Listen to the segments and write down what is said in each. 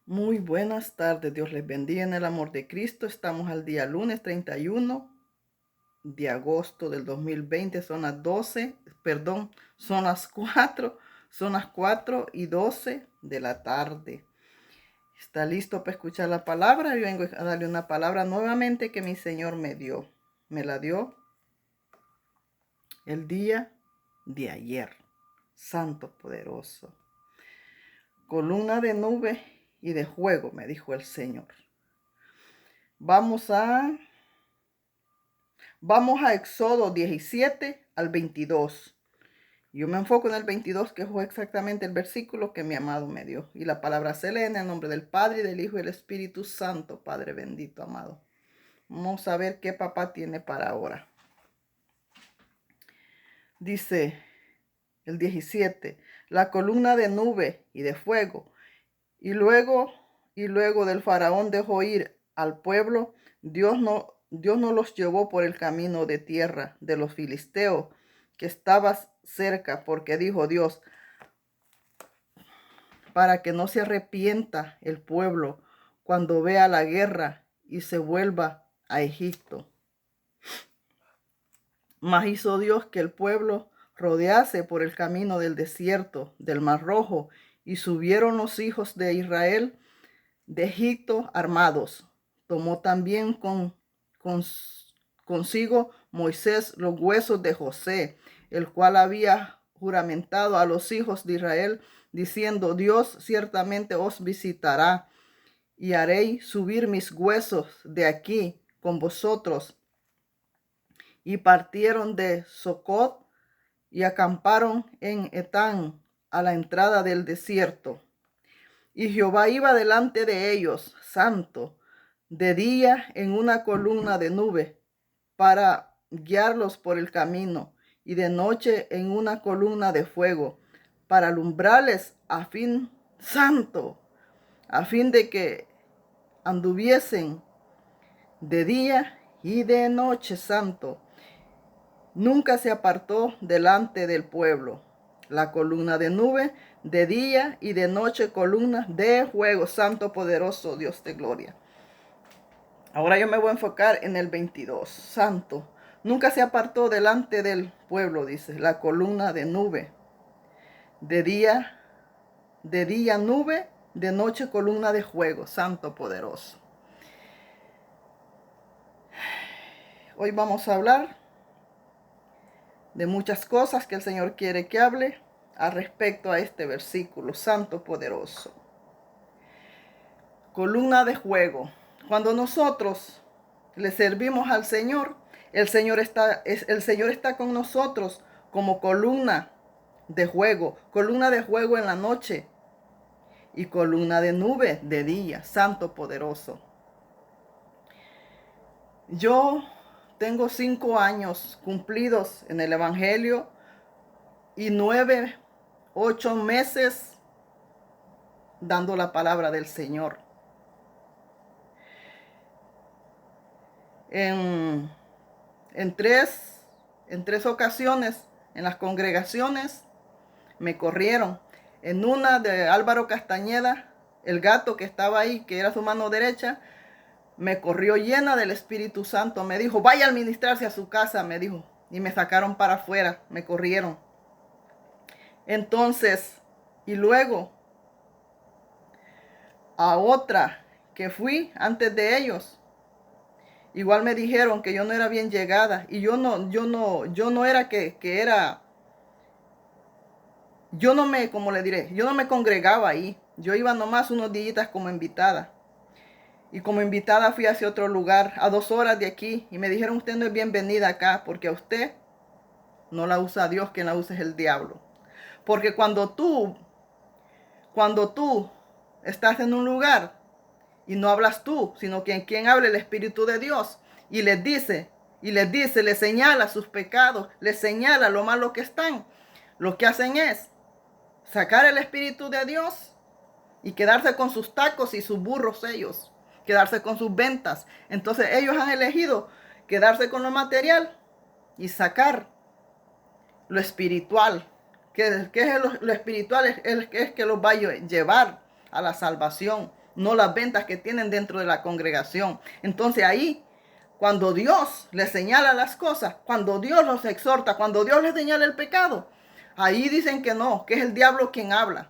Muy buenas tardes, Dios les bendiga en el amor de Cristo. Estamos al día lunes 31 de agosto del 2020. Son las 12, perdón, son las 4:12 de la tarde. ¿Está listo para escuchar la palabra? Yo vengo a darle una palabra nuevamente que mi Señor me dio. Me la dio el día de ayer. Santo poderoso. Columna de nube y de fuego, me dijo el Señor. Vamos a Éxodo 17 al 22. Yo me enfoco en el 22, que fue exactamente el versículo que mi amado me dio. Y la palabra se lee en el nombre del Padre, y del Hijo y del Espíritu Santo, Padre bendito, amado. Vamos a ver qué papá tiene para ahora. Dice el 17, la columna de nube y de fuego. Y luego del faraón dejó ir al pueblo, Dios no los llevó por el camino de tierra de los filisteos que estaba cerca, porque dijo Dios, para que no se arrepienta el pueblo cuando vea la guerra y se vuelva a Egipto. Mas hizo Dios que el pueblo rodease por el camino del desierto del Mar Rojo, y subieron los hijos de Israel de Egipto armados. Tomó también consigo Moisés los huesos de José, el cual había juramentado a los hijos de Israel, diciendo, Dios ciertamente os visitará, y haréis subir mis huesos de aquí con vosotros. Y partieron de Socot y acamparon en Etán, a la entrada del desierto. Y Jehová iba delante de ellos, santo, de día en una columna de nube, para guiarlos por el camino, y de noche en una columna de fuego, para alumbrarles a fin de que anduviesen de día y de noche, santo. Nunca se apartó delante del pueblo la columna de nube de día, y de noche columna de fuego. Santo poderoso Dios de gloria. Ahora yo me voy a enfocar en el 22. Santo. Nunca se apartó delante del pueblo, dice, la columna de nube. De día nube, de noche columna de fuego. Santo poderoso. Hoy vamos a hablar de muchas cosas que el Señor quiere que hable al respecto a este versículo. Santo poderoso. Columna de fuego. Cuando nosotros le servimos al Señor, el Señor está con nosotros como columna de fuego en la noche y columna de nube de día. Santo poderoso. Yo tengo 5 años cumplidos en el Evangelio y 8 meses dando la palabra del Señor. En tres ocasiones en las congregaciones me corrieron. En una de Álvaro Castañeda, el gato que estaba ahí, que era su mano derecha, me corrió llena del Espíritu Santo. Me dijo, vaya a administrarse a su casa, me dijo. Y me sacaron para afuera, me corrieron. Entonces, y luego a otra que fui antes de ellos, igual me dijeron que yo no era bien llegada. Y yo no era que era, yo no me, como le diré, yo no me congregaba ahí. Yo iba nomás unos días como invitada. Y como invitada fui hacia otro lugar, a 2 horas de aquí. Y me dijeron, usted no es bienvenida acá, porque a usted no la usa Dios, quien la usa es el diablo. Porque cuando tú estás en un lugar y no hablas tú, sino que quien habla el Espíritu de Dios, y les dice, les señala sus pecados, les señala lo malo que están, lo que hacen es sacar el Espíritu de Dios y quedarse con sus tacos y sus burros ellos, quedarse con sus ventas. Entonces ellos han elegido quedarse con lo material y sacar lo espiritual. ¿Qué es lo espiritual? Es que los va a llevar a la salvación. no las ventas que tienen dentro de la congregación. Entonces ahí, cuando Dios les señala las cosas, cuando Dios los exhorta, cuando Dios les señala el pecado, ahí dicen que no, que es el diablo quien habla.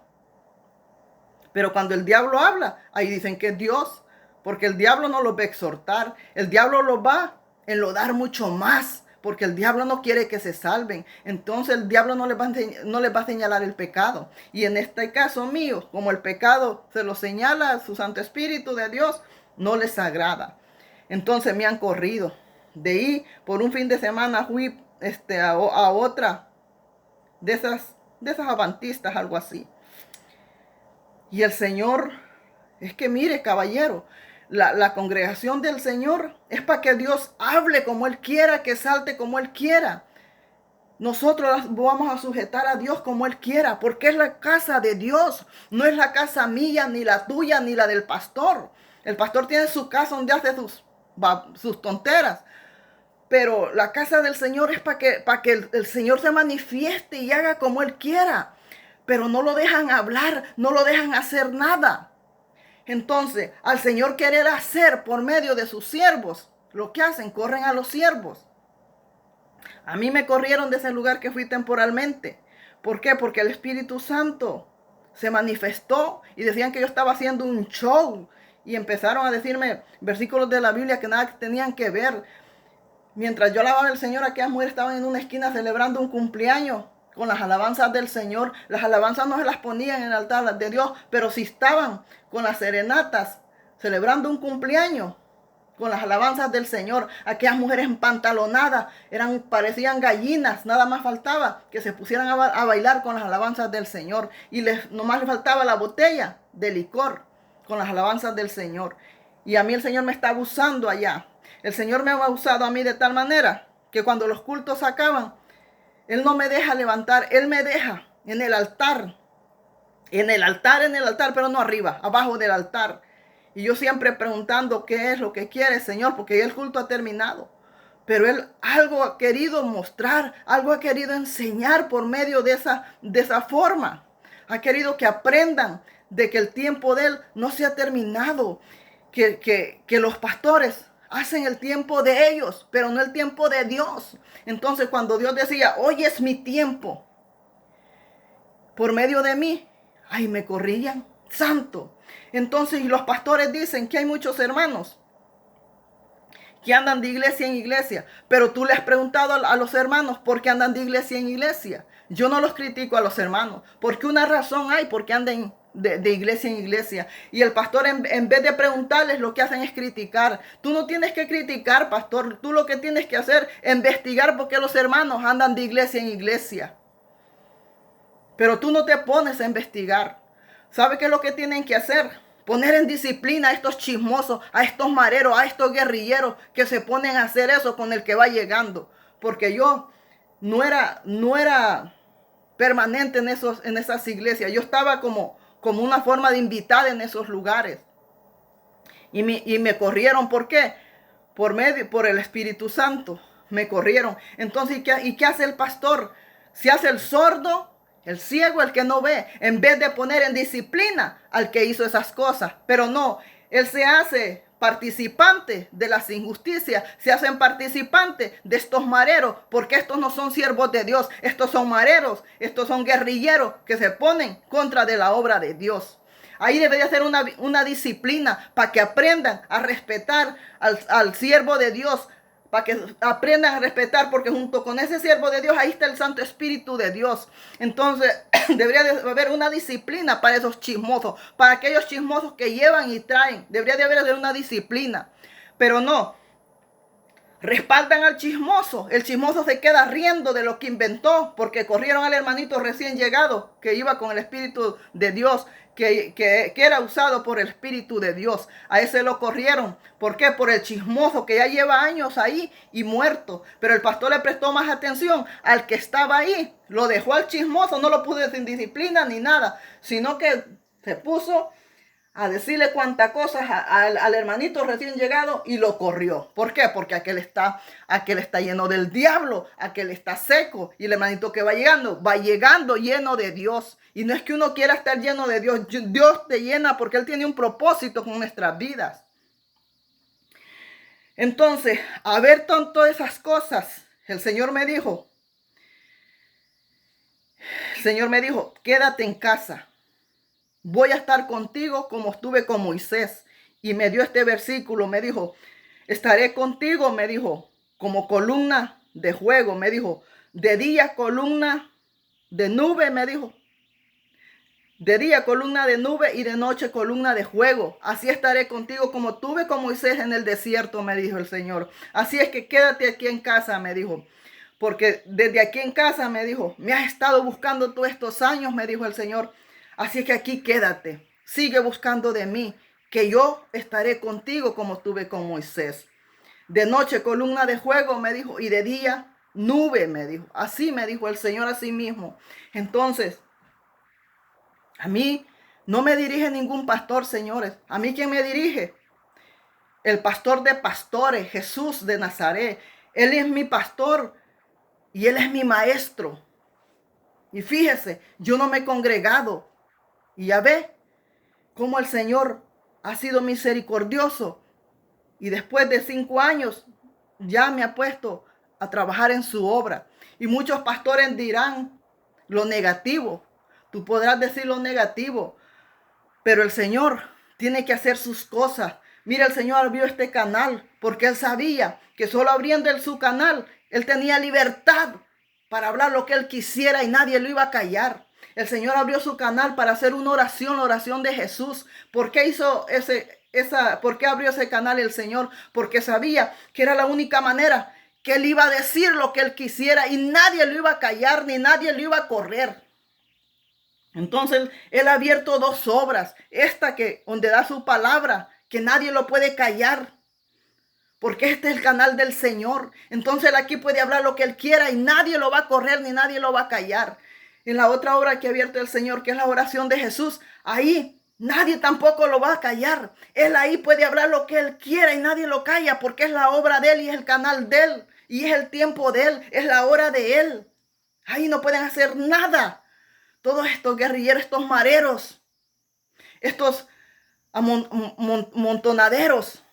Pero cuando el diablo habla, ahí dicen que es Dios, porque el diablo no los va a exhortar, el diablo los va a enlodar mucho más, porque el diablo no quiere que se salven. Entonces el diablo no les va a señalar el pecado. Y en este caso mío, como el pecado se lo señala a su Santo Espíritu de Dios, no les agrada. Entonces me han corrido. De ahí, por un fin de semana fui a otra de esas adventistas, algo así. Y el Señor, es que mire, caballero, la congregación del Señor es para que Dios hable como Él quiera, que salte como Él quiera. Nosotros vamos a sujetar a Dios como Él quiera, porque es la casa de Dios. No es la casa mía, ni la tuya, ni la del pastor. El pastor tiene su casa donde hace sus tonteras. Pero la casa del Señor es para que el Señor se manifieste y haga como Él quiera. Pero no lo dejan hablar, no lo dejan hacer nada. Entonces, al Señor querer hacer por medio de sus siervos, lo que hacen, corren a los siervos. A mí me corrieron de ese lugar que fui temporalmente. ¿Por qué? Porque el Espíritu Santo se manifestó y decían que yo estaba haciendo un show. Y empezaron a decirme versículos de la Biblia que nada tenían que ver. Mientras yo alababa al Señor, aquellas mujeres estaban en una esquina celebrando un cumpleaños con las alabanzas del Señor. Las alabanzas no se las ponían en el altar de Dios, pero si estaban con las serenatas celebrando un cumpleaños con las alabanzas del Señor. Aquellas mujeres empantalonadas parecían gallinas, nada más faltaba que se pusieran a bailar con las alabanzas del Señor. Y nomás les faltaba la botella de licor con las alabanzas del Señor. Y a mí el Señor me está abusando allá. El Señor me ha abusado a mí de tal manera que cuando los cultos acaban, Él no me deja levantar, Él me deja en el altar, pero no arriba, abajo del altar. Y yo siempre preguntando qué es lo que quiere, Señor, porque ya el culto ha terminado. Pero Él algo ha querido mostrar, algo ha querido enseñar por medio de esa forma. Ha querido que aprendan de que el tiempo de Él no se ha terminado, que los pastores hacen el tiempo de ellos, pero no el tiempo de Dios. Entonces cuando Dios decía, hoy es mi tiempo, por medio de mí, ay, me corrían, santo. Entonces los pastores dicen que hay muchos hermanos que andan de iglesia en iglesia, pero tú le has preguntado a los hermanos por qué andan de iglesia en iglesia. Yo no los critico a los hermanos, porque una razón hay por qué andan de iglesia en iglesia. Y el pastor en vez de preguntarles, lo que hacen es criticar. Tú no tienes que criticar, pastor. Tú lo que tienes que hacer es investigar por qué los hermanos andan de iglesia en iglesia. Pero tú no te pones a investigar. ¿Sabe qué es lo que tienen que hacer? Poner en disciplina a estos chismosos, a estos mareros, a estos guerrilleros que se ponen a hacer eso con el que va llegando. Porque yo no era permanente en esas iglesias. Yo estaba como una forma de invitada en esos lugares. Y me corrieron. ¿Por qué? Por el Espíritu Santo. Me corrieron. Entonces, ¿y qué hace el pastor? Se hace el sordo, el ciego, el que no ve, en vez de poner en disciplina al que hizo esas cosas. Pero no, él se hace participante de las injusticias, se hacen participantes de estos mareros, porque estos no son siervos de Dios, estos son mareros, estos son guerrilleros que se ponen contra de la obra de Dios. Ahí debería ser una disciplina para que aprendan a respetar al siervo de Dios, para que aprendan a respetar, porque junto con ese siervo de Dios, ahí está el Santo Espíritu de Dios. Entonces, debería de haber una disciplina para esos chismosos, para aquellos chismosos que llevan y traen. Debería de haber una disciplina, pero no. Respaldan al chismoso. El chismoso se queda riendo de lo que inventó, porque corrieron al hermanito recién llegado, que iba con el Espíritu de Dios, que era usado por el Espíritu de Dios. A ese lo corrieron. ¿Por qué? Por el chismoso que ya lleva años ahí y muerto. Pero el pastor le prestó más atención al que estaba ahí. Lo dejó al chismoso, no lo puso sin disciplina ni nada, sino que se puso a decirle cuantas cosas al hermanito recién llegado y lo corrió. ¿Por qué? Porque aquel está lleno del diablo, aquel está seco, y el hermanito que va llegando lleno de Dios. Y no es que uno quiera estar lleno de Dios, Dios te llena porque Él tiene un propósito con nuestras vidas. Entonces, a ver todas esas cosas, el Señor me dijo, quédate en casa. Voy a estar contigo como estuve con Moisés. Y me dio este versículo, me dijo, estaré contigo, me dijo, como columna de fuego, me dijo, de día columna de nube, me dijo, de día columna de nube y de noche columna de fuego. Así estaré contigo como tuve con Moisés en el desierto, me dijo el Señor. Así es que quédate aquí en casa, me dijo. Porque desde aquí en casa, me dijo, me has estado buscando todos estos años, me dijo el Señor. Así que aquí quédate, sigue buscando de mí, que yo estaré contigo como estuve con Moisés. De noche columna de fuego, me dijo, y de día nube, me dijo. Así me dijo el Señor a sí mismo. Entonces, a mí no me dirige ningún pastor, señores. ¿A mí quién me dirige? El pastor de pastores, Jesús de Nazaret. Él es mi pastor y Él es mi maestro. Y fíjese, yo no me he congregado. Y ya ve cómo el Señor ha sido misericordioso. Y después de 5 años ya me ha puesto a trabajar en su obra. Y muchos pastores dirán lo negativo. Tú podrás decir lo negativo. Pero el Señor tiene que hacer sus cosas. Mira, el Señor abrió este canal porque Él sabía que solo abriendo Él su canal, Él tenía libertad para hablar lo que Él quisiera y nadie lo iba a callar. El Señor abrió su canal para hacer una oración, la oración de Jesús. ¿Por qué por qué abrió ese canal el Señor? Porque sabía que era la única manera que Él iba a decir lo que Él quisiera y nadie lo iba a callar ni nadie lo iba a correr. Entonces, Él ha abierto 2 obras. Esta que donde da su palabra, que nadie lo puede callar. Porque este es el canal del Señor. Entonces, Él aquí puede hablar lo que Él quiera y nadie lo va a correr ni nadie lo va a callar. En la otra obra que ha abierto el Señor, que es la oración de Jesús, ahí nadie tampoco lo va a callar. Él ahí puede hablar lo que Él quiera y nadie lo calla porque es la obra de Él y es el canal de Él. Y es el tiempo de Él, es la hora de Él. Ahí no pueden hacer nada. Todos estos guerrilleros, estos mareros, estos montoneros,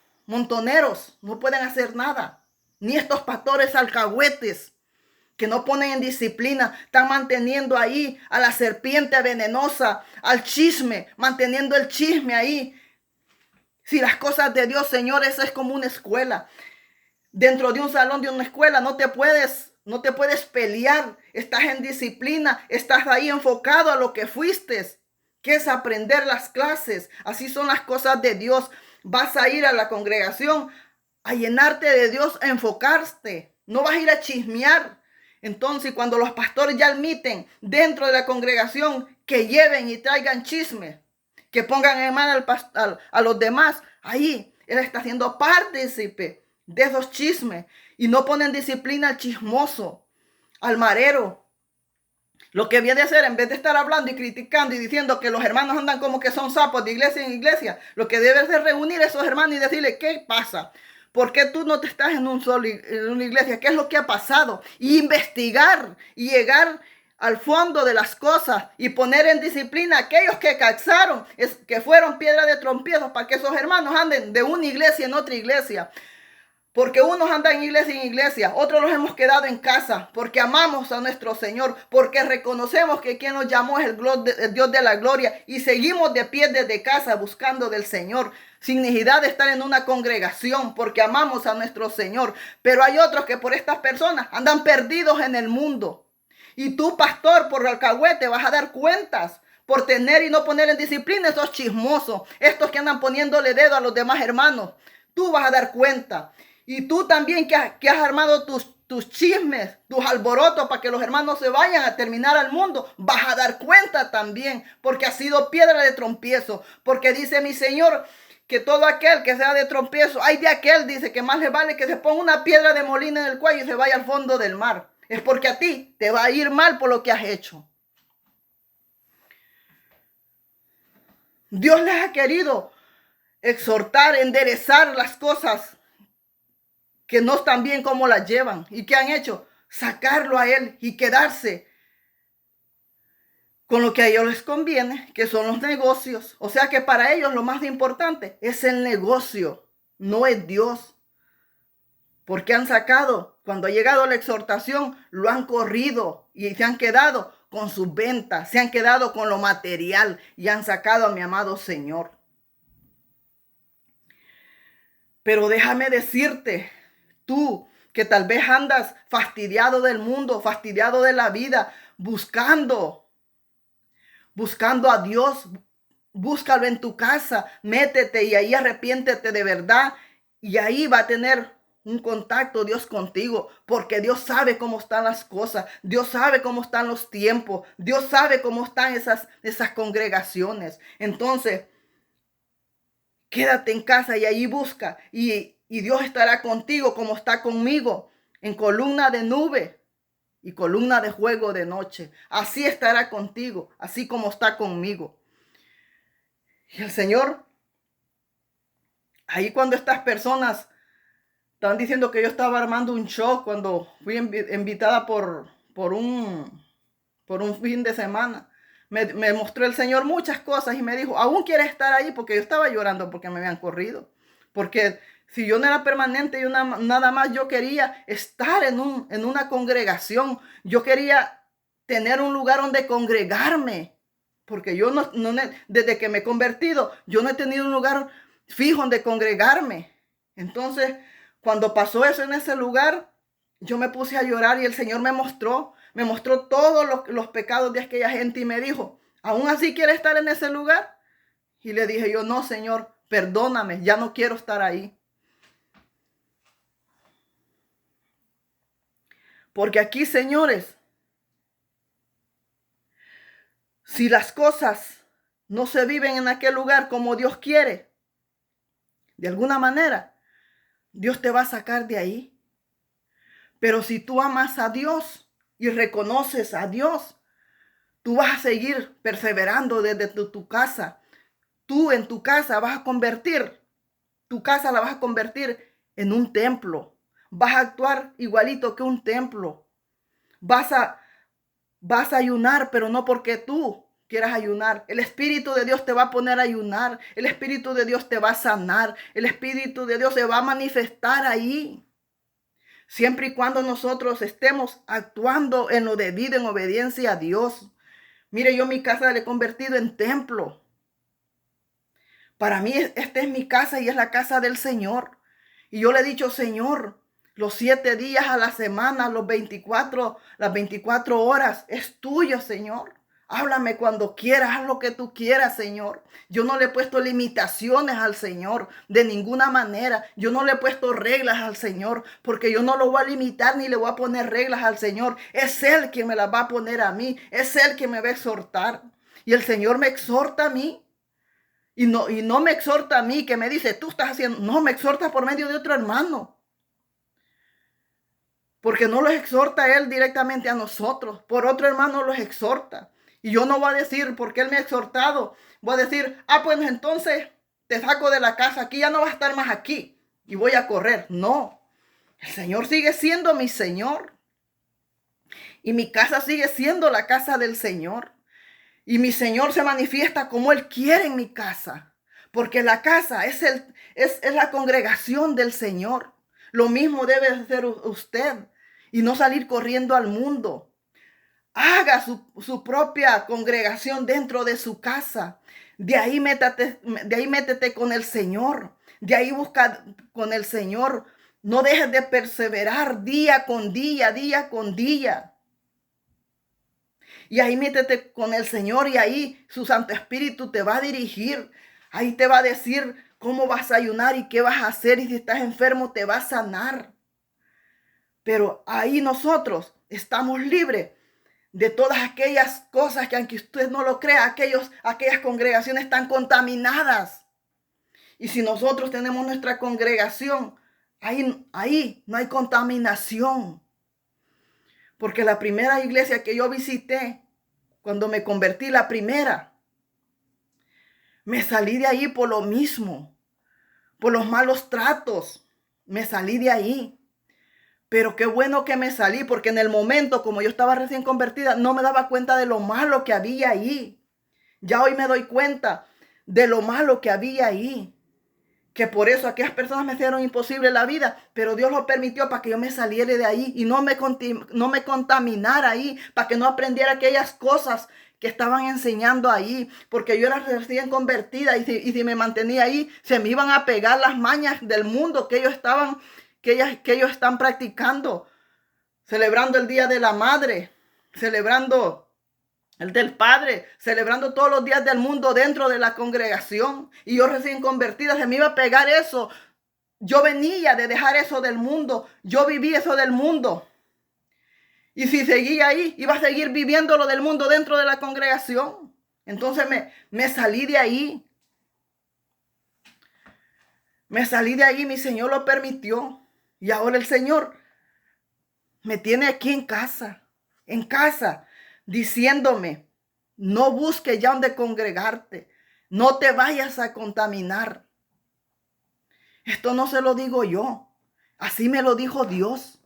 no pueden hacer nada. Ni estos pastores alcahuetes que no ponen en disciplina, están manteniendo ahí a la serpiente venenosa, al chisme, manteniendo el chisme ahí. Si las cosas de Dios, señores, es como una escuela. Dentro de un salón de una escuela no te puedes pelear, estás en disciplina, estás ahí enfocado a lo que fuiste, que es aprender las clases. Así son las cosas de Dios. Vas a ir a la congregación a llenarte de Dios, a enfocarte. No vas a ir a chismear. Entonces, cuando los pastores ya admiten dentro de la congregación que lleven y traigan chisme, que pongan en mano a los demás, ahí Él está siendo partícipe de esos chismes y no ponen disciplina al chismoso, al marero. Lo que viene a hacer, en vez de estar hablando y criticando y diciendo que los hermanos andan como que son sapos de iglesia en iglesia, lo que debe hacer es reunir a esos hermanos y decirle, ¿qué pasa? ¿Por qué tú no te estás en una iglesia? ¿Qué es lo que ha pasado? Y investigar y llegar al fondo de las cosas y poner en disciplina a aquellos que cazaron, que fueron piedra de trompiezo para que esos hermanos anden de una iglesia en otra iglesia. Porque unos andan en iglesia, otros los hemos quedado en casa, porque amamos a nuestro Señor, porque reconocemos que quien nos llamó es el Dios de la gloria y seguimos de pie desde casa buscando del Señor, sin necesidad de estar en una congregación, porque amamos a nuestro Señor. Pero hay otros que por estas personas andan perdidos en el mundo. Y tú, pastor, por alcahuete vas a dar cuentas. Por tener y no poner en disciplina esos chismosos, estos que andan poniéndole dedo a los demás hermanos. Tú vas a dar cuenta. Y tú también que has armado tus chismes, tus alborotos para que los hermanos se vayan a terminar al mundo, vas a dar cuenta también, porque ha sido piedra de tropiezo. Porque dice mi Señor que todo aquel que sea de tropiezo, hay de aquel, dice, que más le vale que se ponga una piedra de molino en el cuello y se vaya al fondo del mar. Es porque a ti te va a ir mal por lo que has hecho. Dios les ha querido exhortar, enderezar las cosas que no están bien como las llevan. ¿Y qué han hecho? Sacarlo a Él y quedarse con lo que a ellos les conviene, que son los negocios. O sea que para ellos lo más importante es el negocio, no es Dios. Porque han sacado, cuando ha llegado la exhortación, lo han corrido y se han quedado con sus ventas, se han quedado con lo material y han sacado a mi amado Señor. Pero déjame decirte, tú que tal vez andas fastidiado del mundo, fastidiado de la vida, buscando a Dios, búscalo en tu casa, métete y ahí arrepiéntete de verdad y ahí va a tener un contacto Dios contigo, porque Dios sabe cómo están las cosas, Dios sabe cómo están los tiempos, Dios sabe cómo están esas congregaciones. Entonces, quédate en casa y ahí busca y Dios estará contigo como está conmigo, en columna de nube y columna de fuego de noche. Así estará contigo, así como está conmigo. Y el Señor, ahí cuando estas personas estaban diciendo que yo estaba armando un show, cuando fui invitada por un fin de semana, me mostró el Señor muchas cosas y me dijo, ¿aún quieres estar ahí? Porque yo estaba llorando porque me habían corrido. Porque si yo no era permanente y nada más, yo quería estar en una congregación. Yo quería tener un lugar donde congregarme. Porque yo desde que me he convertido, yo no he tenido un lugar fijo donde congregarme. Entonces, cuando pasó eso en ese lugar, yo me puse a llorar y el Señor me mostró todos los pecados de aquella gente y me dijo, ¿aún así quiere estar en ese lugar? Y le dije yo, no, Señor, perdóname, ya no quiero estar ahí. Porque aquí, señores, si las cosas no se viven en aquel lugar como Dios quiere, de alguna manera, Dios te va a sacar de ahí. Pero si tú amas a Dios y reconoces a Dios, tú vas a seguir perseverando desde tu casa. Tú en tu casa vas a convertir, tu casa la vas a convertir en un templo. Vas a actuar igualito que un templo. Vas a ayunar, pero no porque tú quieras ayunar. El Espíritu de Dios te va a poner a ayunar. El Espíritu de Dios te va a sanar. El Espíritu de Dios se va a manifestar ahí. Siempre y cuando nosotros estemos actuando en lo debido, en obediencia a Dios. Mire, yo mi casa la he convertido en templo. Para mí, esta es mi casa y es la casa del Señor. Y yo le he dicho, Señor, los 7 días a la semana, las 24 horas, es tuyo, Señor. Háblame cuando quieras, haz lo que tú quieras, Señor. Yo no le he puesto limitaciones al Señor de ninguna manera. Yo no le he puesto reglas al Señor, porque yo no lo voy a limitar ni le voy a poner reglas al Señor. Es Él quien me las va a poner a mí. Es Él quien me va a exhortar. Y el Señor me exhorta a mí. Y no me exhorta a mí, que me dice, tú estás haciendo, no, me exhorta por medio de otro hermano. Porque no los exhorta él directamente a nosotros, por otro hermano los exhorta. Y yo no voy a decir, porque él me ha exhortado, voy a decir, pues entonces te saco de la casa, aquí ya no vas a estar más aquí y voy a correr. No, el Señor sigue siendo mi Señor. Y mi casa sigue siendo la casa del Señor. Y mi Señor se manifiesta como Él quiere en mi casa. Porque la casa es la congregación del Señor. Lo mismo debe hacer usted. Y no salir corriendo al mundo. Haga su propia congregación dentro de su casa. De ahí métete con el Señor. De ahí busca con el Señor. No dejes de perseverar día con día, día con día. Y ahí métete con el Señor y ahí su Santo Espíritu te va a dirigir. Ahí te va a decir cómo vas a ayunar y qué vas a hacer. Y si estás enfermo te va a sanar. Pero ahí nosotros estamos libres de todas aquellas cosas que, aunque usted no lo crea, aquellas congregaciones están contaminadas. Y si nosotros tenemos nuestra congregación, ahí no hay contaminación. Porque la primera iglesia que yo visité, cuando me convertí, la primera, Me salí de ahí por lo mismo, por los malos tratos. Me salí de ahí. Pero qué bueno que me salí, porque en el momento, como yo estaba recién convertida, no me daba cuenta de lo malo que había ahí. Ya hoy me doy cuenta de lo malo que había ahí. Que por eso aquellas personas me hicieron imposible la vida, pero Dios lo permitió para que yo me saliera de ahí y no me contaminara ahí, para que no aprendiera aquellas cosas que estaban enseñando ahí, porque yo era recién convertida y si me mantenía ahí, se me iban a pegar las mañas del mundo que ellos están practicando, celebrando el Día de la Madre, celebrando el del Padre, celebrando todos los días del mundo dentro de la congregación. Y yo recién convertida, se me iba a pegar eso. Yo venía de dejar eso del mundo. Yo viví eso del mundo. Y si seguía ahí, iba a seguir viviendo lo del mundo dentro de la congregación. Entonces me salí de ahí. Me salí de ahí, mi Señor lo permitió. Y ahora el Señor me tiene aquí en casa, diciéndome, no busques ya donde congregarte, no te vayas a contaminar. Esto no se lo digo yo, así me lo dijo Dios.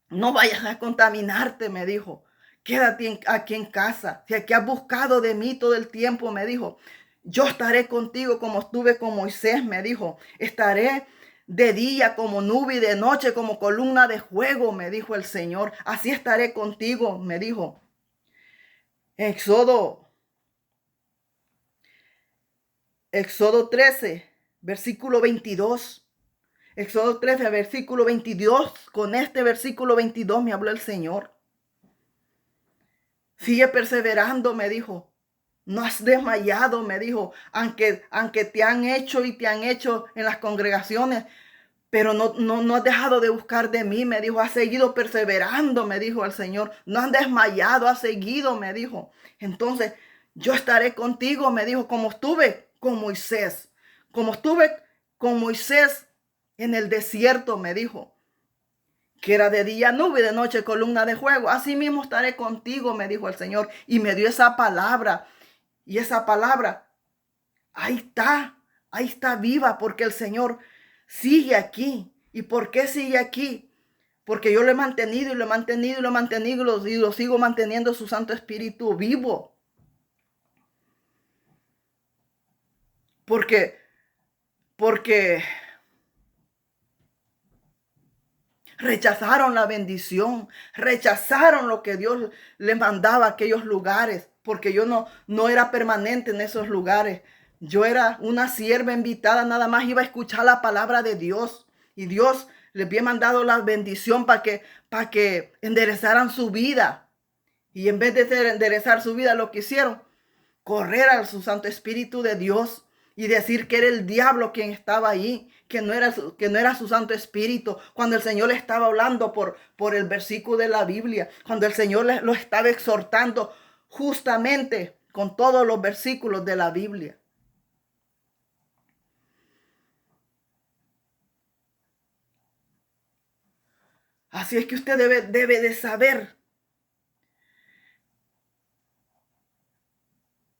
No vayas a contaminarte, me dijo. Quédate aquí en casa. Si aquí has buscado de mí todo el tiempo, me dijo. Yo estaré contigo como estuve con Moisés, me dijo. Estaré de día como nube y de noche como columna de fuego, me dijo el Señor. Así estaré contigo, me dijo. Éxodo 13, versículo 22. Éxodo 13, versículo 22. Con este versículo 22 me habló el Señor. Sigue perseverando, me dijo. No has desmayado, me dijo. Aunque te han hecho y te han hecho en las congregaciones, pero no has dejado de buscar de mí, me dijo. Has seguido perseverando, me dijo el Señor. No has desmayado, has seguido, me dijo. Entonces, yo estaré contigo, me dijo, como estuve con Moisés. Como estuve con Moisés en el desierto, me dijo. Que era de día nube, de noche columna de fuego. Así mismo estaré contigo, me dijo el Señor. Y me dio esa palabra. Y esa palabra, ahí está viva, porque el Señor sigue aquí. ¿Y por qué sigue aquí? Porque yo lo he mantenido y lo he mantenido y lo he mantenido y lo sigo manteniendo su Santo Espíritu vivo. Porque rechazaron la bendición, rechazaron lo que Dios les mandaba a aquellos lugares, porque yo no era permanente en esos lugares. Yo era una sierva invitada, nada más iba a escuchar la palabra de Dios. Y Dios les había mandado la bendición para que enderezaran su vida. Y en vez de enderezar su vida, lo que hicieron, correr a su Santo Espíritu de Dios y decir que era el diablo quien estaba ahí, que no era su Santo Espíritu, cuando el Señor le estaba hablando por el versículo de la Biblia, cuando el Señor lo estaba exhortando justamente con todos los versículos de la Biblia. Así es que usted debe de saber.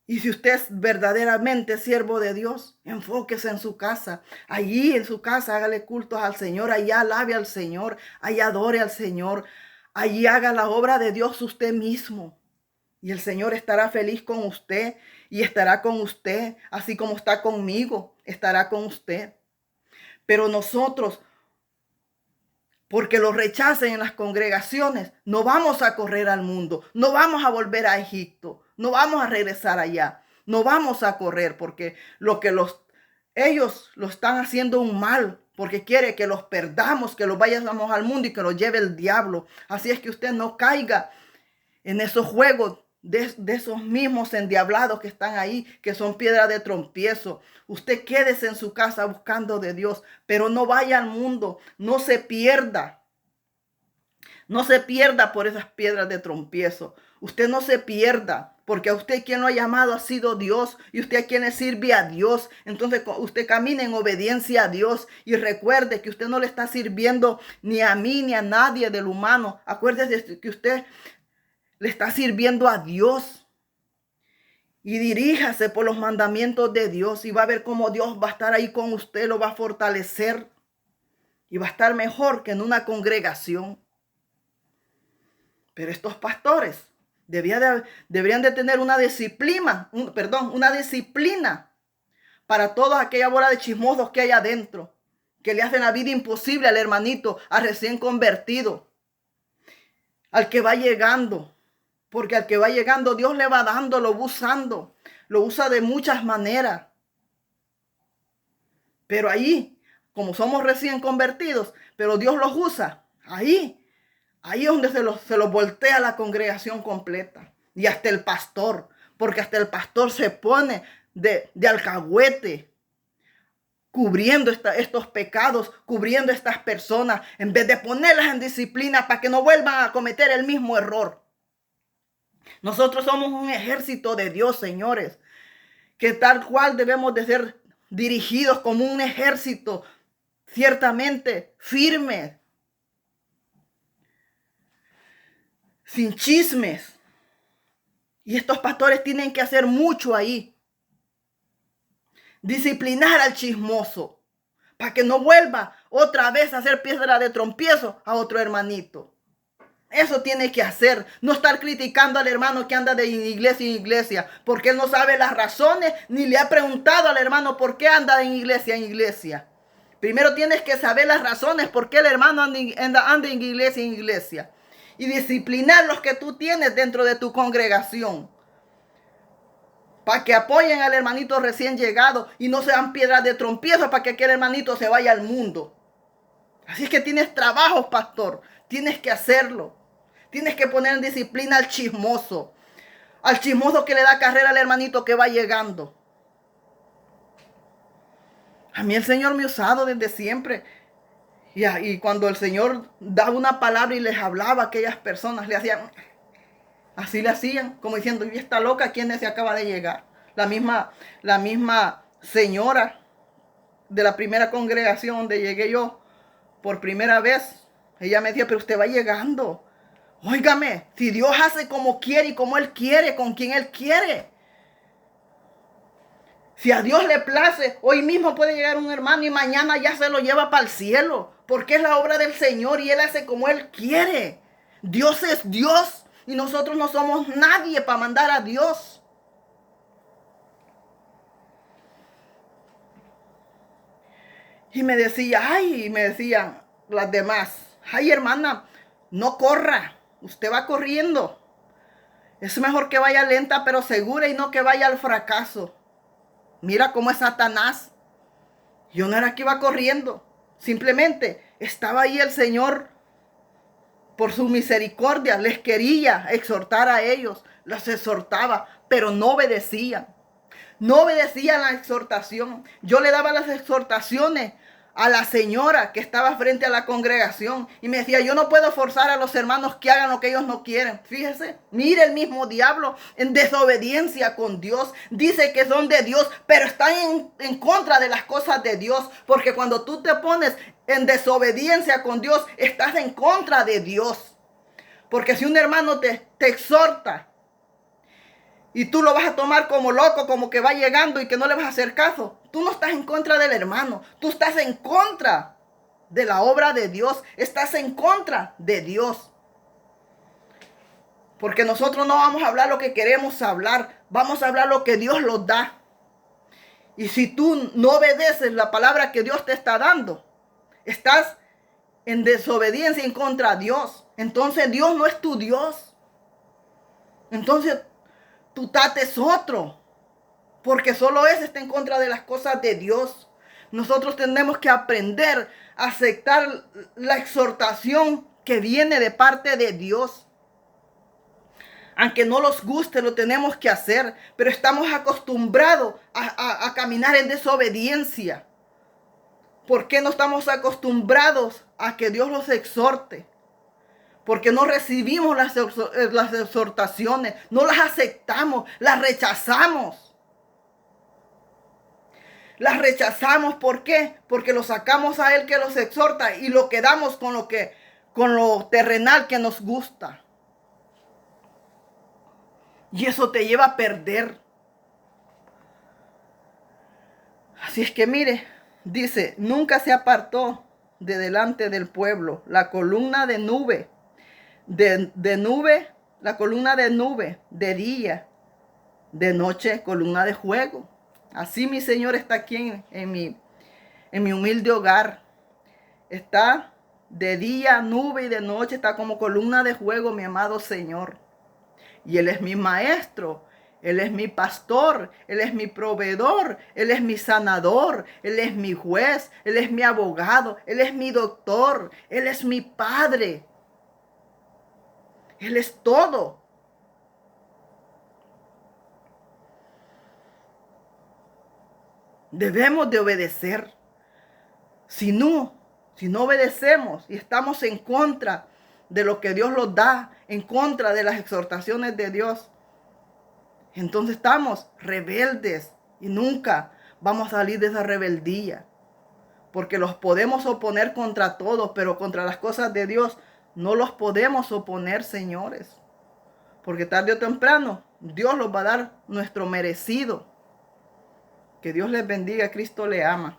Y si usted es verdaderamente siervo de Dios, enfóquese en su casa. Allí en su casa hágale cultos al Señor. Allá alabe al Señor. Allá adore al Señor. Allí haga la obra de Dios usted mismo. Y el Señor estará feliz con usted y estará con usted, así como está conmigo, estará con usted. Pero nosotros, porque lo rechacen en las congregaciones, no vamos a correr al mundo, no vamos a volver a Egipto, no vamos a regresar allá, no vamos a correr porque ellos lo están haciendo un mal, porque quiere que los perdamos, que los vayamos al mundo y que los lleve el diablo. Así es que usted no caiga en esos juegos de esos mismos endiablados que están ahí, que son piedra de tropiezo. Usted quédese en su casa buscando de Dios, pero no vaya al mundo, no se pierda. No se pierda por esas piedras de tropiezo. Usted no se pierda, porque a usted quien lo ha llamado ha sido Dios y usted a quien le sirve a Dios. Entonces usted camine en obediencia a Dios y recuerde que usted no le está sirviendo ni a mí ni a nadie del humano. Acuérdese que usted le está sirviendo a Dios. y diríjase por los mandamientos de Dios y va a ver cómo Dios va a estar ahí con usted, lo va a fortalecer y va a estar mejor que en una congregación. Pero estos pastores deberían de tener una disciplina, una disciplina para toda aquella bola de chismosos que hay adentro, que le hacen la vida imposible al hermanito, al recién convertido, al que va llegando. Porque al que va llegando, Dios le va dando, lo va usando. Lo usa de muchas maneras. Pero ahí, como somos recién convertidos, pero Dios los usa. Ahí es donde se los voltea la congregación completa. Y hasta el pastor. Porque hasta el pastor se pone de alcahuete. Cubriendo estos pecados, cubriendo estas personas. En vez de ponerlas en disciplina para que no vuelvan a cometer el mismo error. Nosotros somos un ejército de Dios, señores, que tal cual debemos de ser dirigidos como un ejército ciertamente firme, sin chismes. Y estos pastores tienen que hacer mucho ahí. Disciplinar al chismoso para que no vuelva otra vez a hacer piedra de tropiezo a otro hermanito. Eso tiene que hacer, no estar criticando al hermano que anda de iglesia en iglesia, porque él no sabe las razones, ni le ha preguntado al hermano por qué anda en iglesia. Primero tienes que saber las razones por qué el hermano anda en iglesia. Y disciplinar los que tú tienes dentro de tu congregación. Para que apoyen al hermanito recién llegado y no sean piedras de tropiezo para que aquel hermanito se vaya al mundo. Así es que tienes trabajo, pastor. Tienes que hacerlo. Tienes que poner en disciplina al chismoso que le da carrera al hermanito que va llegando. A mí el Señor me ha usado desde siempre. Y cuando el Señor daba una palabra y les hablaba a aquellas personas, así le hacían, como diciendo, ¿y esta loca quién se acaba de llegar? La misma señora de la primera congregación donde llegué yo por primera vez, ella me decía, pero usted va llegando. Óigame, si Dios hace como quiere y como Él quiere, con quien Él quiere. Si a Dios le place, hoy mismo puede llegar un hermano y mañana ya se lo lleva para el cielo. Porque es la obra del Señor y Él hace como Él quiere. Dios es Dios y nosotros no somos nadie para mandar a Dios. Y me decían las demás, ay hermana, no corra. Usted va corriendo. Es mejor que vaya lenta pero segura y no que vaya al fracaso. Mira cómo es Satanás. Yo no era que iba corriendo. Simplemente estaba ahí el Señor por su misericordia. Les quería exhortar a ellos. Los exhortaba, pero no obedecían. No obedecían la exhortación. Yo le daba las exhortaciones a la señora que estaba frente a la congregación y me decía, yo no puedo forzar a los hermanos que hagan lo que ellos no quieren. Fíjese, mire el mismo diablo en desobediencia con Dios. Dice que son de Dios, pero están en contra de las cosas de Dios. Porque cuando tú te pones en desobediencia con Dios, estás en contra de Dios. Porque si un hermano te exhorta y tú lo vas a tomar como loco, como que va llegando y que no le vas a hacer caso, tú no estás en contra del hermano, tú estás en contra de la obra de Dios, estás en contra de Dios. Porque nosotros no vamos a hablar lo que queremos hablar, vamos a hablar lo que Dios nos da. Y si tú no obedeces la palabra que Dios te está dando, estás en desobediencia en contra de Dios. Entonces Dios no es tu Dios. Entonces tu tate es otro. Porque solo ese está en contra de las cosas de Dios. Nosotros tenemos que aprender a aceptar la exhortación que viene de parte de Dios. Aunque no nos guste, lo tenemos que hacer. Pero estamos acostumbrados a caminar en desobediencia. ¿Por qué no estamos acostumbrados a que Dios los exhorte? Porque no recibimos las exhortaciones, no las aceptamos, las rechazamos. Las rechazamos, ¿por qué? Porque lo sacamos a Él que los exhorta y lo quedamos con lo terrenal que nos gusta. Y eso te lleva a perder. Así es que mire, dice, nunca se apartó de delante del pueblo la columna de nube, de nube, la columna de nube, de día, de noche, columna de fuego. Así mi Señor está aquí en mi humilde hogar. Está de día, nube y de noche, está como columna de fuego, mi amado Señor. Y Él es mi maestro, Él es mi pastor, Él es mi proveedor, Él es mi sanador, Él es mi juez, Él es mi abogado, Él es mi doctor, Él es mi padre. Él es todo. Debemos de obedecer. Si no obedecemos y estamos en contra de lo que Dios nos da, en contra de las exhortaciones de Dios, entonces estamos rebeldes y nunca vamos a salir de esa rebeldía. Porque los podemos oponer contra todos, pero contra las cosas de Dios no los podemos oponer, señores. Porque tarde o temprano Dios los va a dar nuestro merecido. Que Dios les bendiga, Cristo le ama.